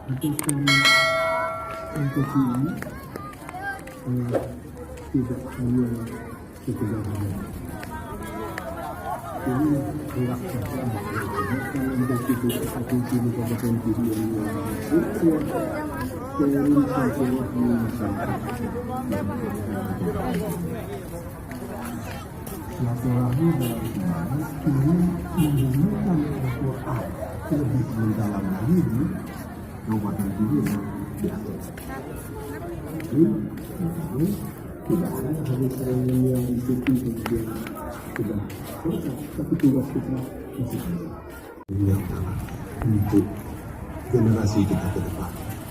Bukan empati ini tidak hanya sekedar ini gerak bukan empati itu satu sini kompetensi yang itu dari sebuah masyarakat silaturahmi dalam Islam ini menggunakan Al-Quran lebih mendalam lagi di Kabupaten Kediri di atas. Ini tidak hanya hari ceremony yang diikuti kemudian sudah selesai, tapi tugas kita masih yang utama untuk generasi kita ke depan,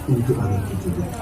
untuk anak cucu kita.